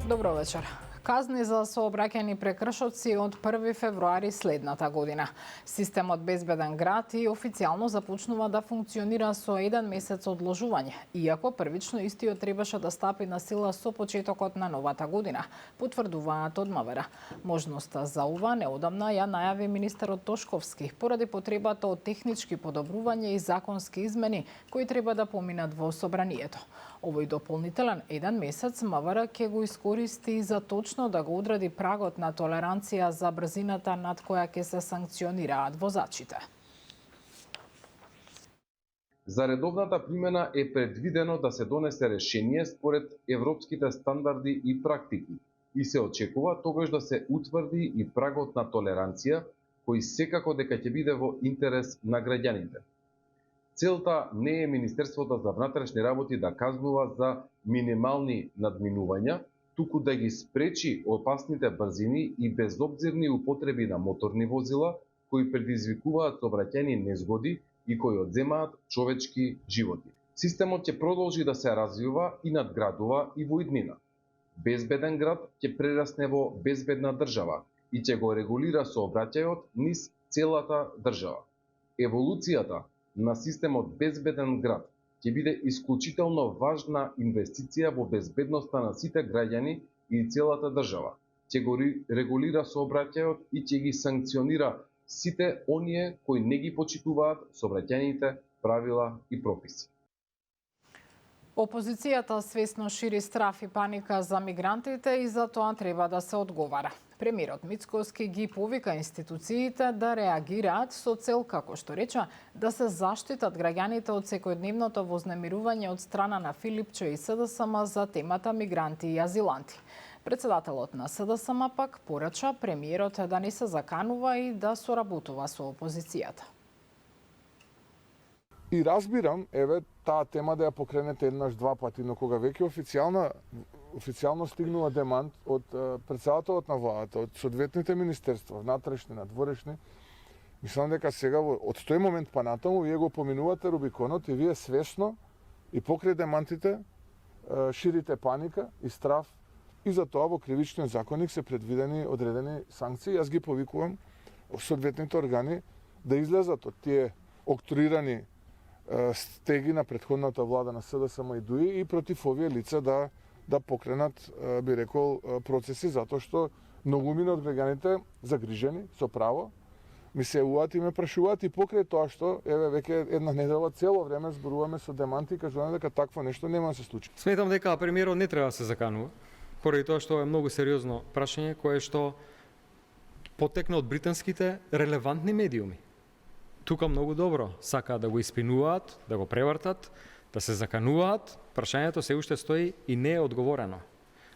Добро вечер. Казни за сообраќајни прекршоци од 1 февруари следната година. Системот Безбеден град и официјално започнува да функционира со 1 месец одложување, иако првично истиот требаше да стапи на сила со почетокот на новата година, потврдуваат од МВР. Можноста за ова неодамна ја најави министерот Тошковски, поради потребата од технички подобрувања и законски измени кои треба да поминат во собранието. Овој дополнителен 1 месец МВР ќе го искористи за точно да го одреди прагот на толеранција за брзината над која ќе се санкционираат возачите. За редовната примена е предвидено да се донесе решение според европските стандарди и практики и се очекува тогаш да се утврди и прагот на толеранција кој секако дека ќе биде во интерес на граѓаните. Целта не е Министерството за внатрешни работи да казнува за минимални надминувања, туку да ги спречи опасните брзини и безобзирни употреби на моторни возила кои предизвикуваат сообраќајни незгоди и кои одземаат човечки животи. Системот ќе продолжи да се развива и надградува и во иднина. Безбеден град ќе прерасне во безбедна држава и ќе го регулира сообраќајот низ целата држава. Еволуцијата на системот Безбеден град ќе биде исклучително важна инвестиција во безбедноста на сите граѓани и целата држава. Ќе го регулира сообраќајот и ќе ги санкционира сите оние кои не ги почитуваат сообраќајните правила и прописи. Опозицијата свесно шири страф и паника за мигрантите и за тоа треба да се одговара. Премиерот Мицкоски ги повика институциите да реагираат со цел, како што рече, да се заштитат граѓаните од секојдневното вознемирување од страна на Филипче и СДСМ за темата мигранти и азиланти. Председателот на СДСМ пак порача премиерот да не се заканува и да соработува со опозицијата. И разбирам, таа тема да ја покренете еднаш-два пати, но кога веќе официјално стигнува демант од председателот на владата, од соодветните министерства, внатрешни, надворешни, мислам дека сега од тој момент па натаму вие го поминувате Рубиконот и вие свесно и покрај демантите ширите паника и страф и за тоа во кривичниот законник се предвидени одредени санкции. Јас ги повикувам соодветните органи да излезат од тие октруирани стеги на претходната влада на СДСМ и ДУИ и против овие лица да покренат, би рекол, процеси, затоа што многу мина од граѓаните загрижени, со право, ми се јавуваат и ме прашуваат и покрај тоа што, веќе една недела цело време зборуваме со деманти и кажуваме дека такво нешто нема да се случи. Сметам дека премиерот не треба да се заканува, поради тоа што е многу сериозно прашање кое што потекна од британските релевантни медиуми. Тука многу добро сакаат да го испинуваат, да го превртат, да се закануваат. Прашањето се уште стои и не е одговорено.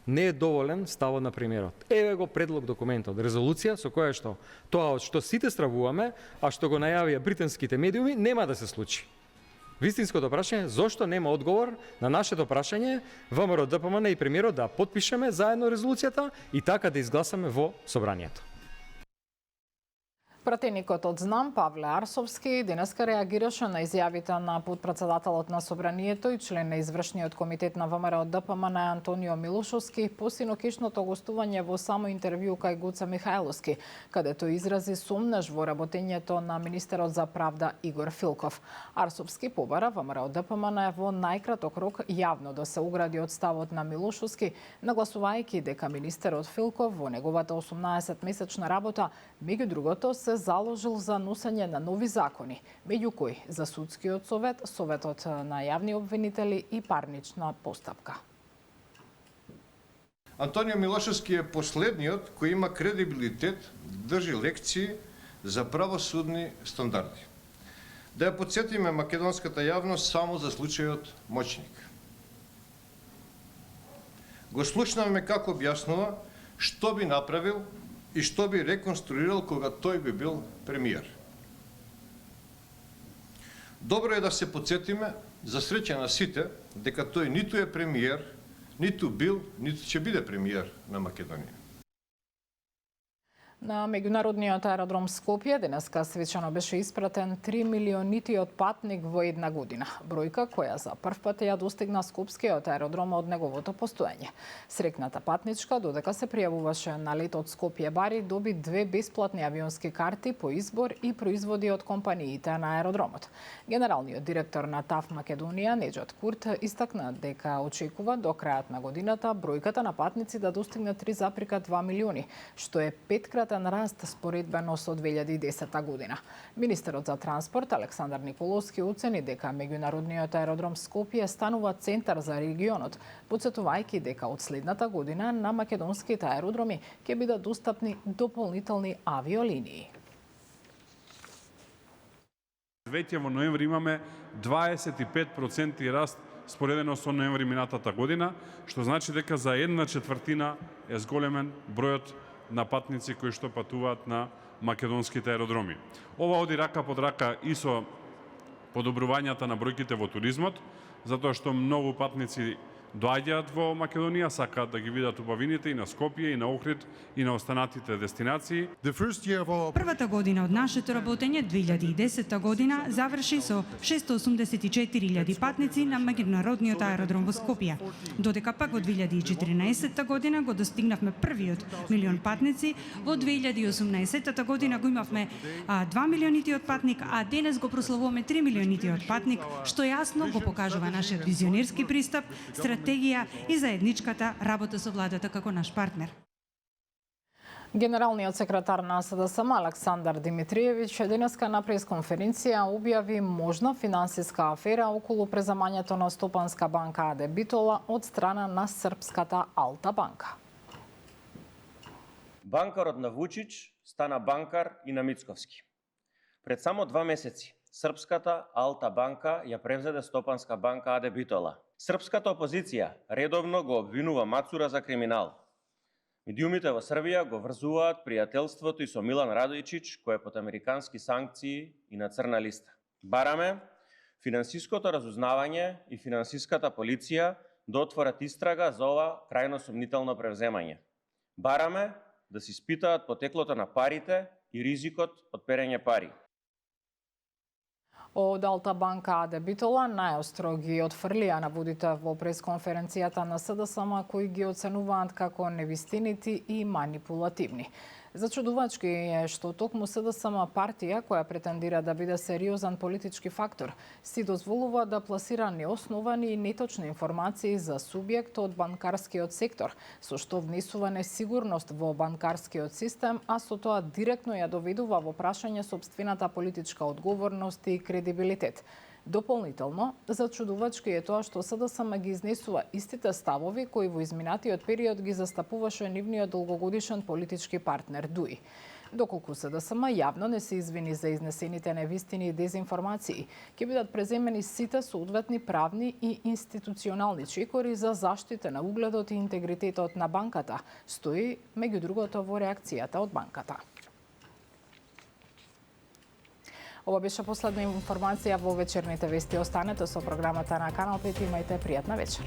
Не е доволен ставот на премиерот. Еве го предлог документот, резолуција со која што тоа од што сите стравуваме, а што го најавија британските медиуми, нема да се случи. Вистинското прашање зошто нема одговор на нашето прашање ВМРО ДПМН и премиерот да потпишеме заедно резолуцијата и така да изгласаме во собранието. Пратеникот од ЗНАМ Павле Арсовски денеска реагираше на изјавите на подпредседателот на собранието и член на извршниот комитет на ВМРО ДПМН Антонио Милушовски по синокишното гостување во само интервју кај Гоце Михајловски, кадето изрази сомнеж во работењето на министерот за правда Игор Филков. Арсовски побара ВМРО ДПМН во најкраток рок јавно да се огради од ставот на Милушовски, нагласувајќи дека министерот Филков во неговата 18-месечна работа, меѓу другото, се заложил за носење на нови закони, меѓу кои за судскиот совет, советот на јавни обвинители и парнична постапка. Антонио Милошевски е последниот кој има кредибилитет да држи лекции за правосудни стандарди. Да ја подсетиме македонската јавност само за случајот Моćник. Го слушнавме како објаснува што би направил и што би реконструирал кога тој би бил премиер. Добро е да се подсетиме, за среќа на сите, дека тој ниту е премиер, ниту бил, ниту ќе биде премиер на Македонија. На меѓународниот аеродром Скопје денеска свечано беше испратен 3 милионитиот патник во една година. Бројка која за прв пат ја достигна скопскиот аеродром од неговото постоење. Срекната патничка, додека се пријавуваше на летот Скопје-Бари, доби 2 бесплатни авионски карти по избор и производи од компаниите на аеродромот. Генералниот директор на ТАФ Македонија, Неџат Курт, истакна дека очекува до крајот на годината бројката на патници да достигне 3,2 милиони, што е 5-кратен раст споредбено со 2010 година. Министерот за транспорт Александар Николовски оцени дека меѓународниот аеродром Скопје станува центар за регионот, потсетувајќи дека од следната година на македонските аеродроми ќе бидат достапни дополнителни авиолинии. Веќе во ноември имаме 25% раст споредено со ноември минатата година, што значи дека за 1/4 е зголемен бројот на патници кои што патуваат на македонските аеродроми. Ова оди рака под рака и со подобрувањата на бројките во туризмот, затоа што многу патници доаѓаат во Македонија, сакаат да ги видат убавините и на Скопје, и на Охрид, и на останатите дестинации. Првата година од нашето работење, 2010 година, заврши со 684.000 патници на меѓународниот аеродром во Скопје. Додека пак во 2014 година го достигнавме првиот милион патници, во 2018 година го имавме 2 милионитиот патник, а денес го прославуваме 3 милионитиот патник, што јасно го покажува нашиот визионерски пристап, стратегија и заедничката работа со владата како наш партнер. Генералниот секретар на СДСМ Александар Димитриевиќ денеска на пресконференција објави можна финансиска афера околу преземањето на Стопанска банка АД Битола од страна на српската Алта банка. Банкарот на Вучич стана банкар и на Мицковски. Пред само 2 месеци српската Алта банка ја превзеде Стопанска банка АД Битола. Српската опозиција редовно го обвинува Мацура за криминал. Медиумите во Србија го врзуваат пријателството и со Милан Радојчич, кој е под американски санкции и на црна листа. Бараме финансиското разузнавање и финансиската полиција да отворат истрага за ова крајно сумнително превземање. Бараме да се испитаат потеклото на парите и ризикот од перење пари. Од Алта банка АД Битола најостро ги отфрлија наводите во пресконференцијата на СДСМ, кои ги оценуваат како невистинити и манипулативни. Зачудувачки е што токму СДСМ партија, која претендира да биде сериозен политички фактор, си дозволува да пласира неосновани и неточни информации за субјект од банкарскиот сектор, со што внесува несигурност во банкарскиот систем, а со тоа директно ја доведува во прашање сопствената политичка одговорност и кредибилитет. Дополнително, зачудувачки е тоа што СДСМ ги изнесува истите ставови кои во изминатиот период ги застапуваше нивниот долгогодишен политички партнер ДУИ. Доколку СДСМ јавно не се извини за изнесените невистини и дезинформации, ќе бидат преземени сите соодветни правни и институционални чекори за заштита на угледот и интегритетот на банката, стои меѓу другото во реакцијата од банката. Ова беше последна информација во вечерните вести. Останете со програмата на Канал 5 и имајте пријатна вечер.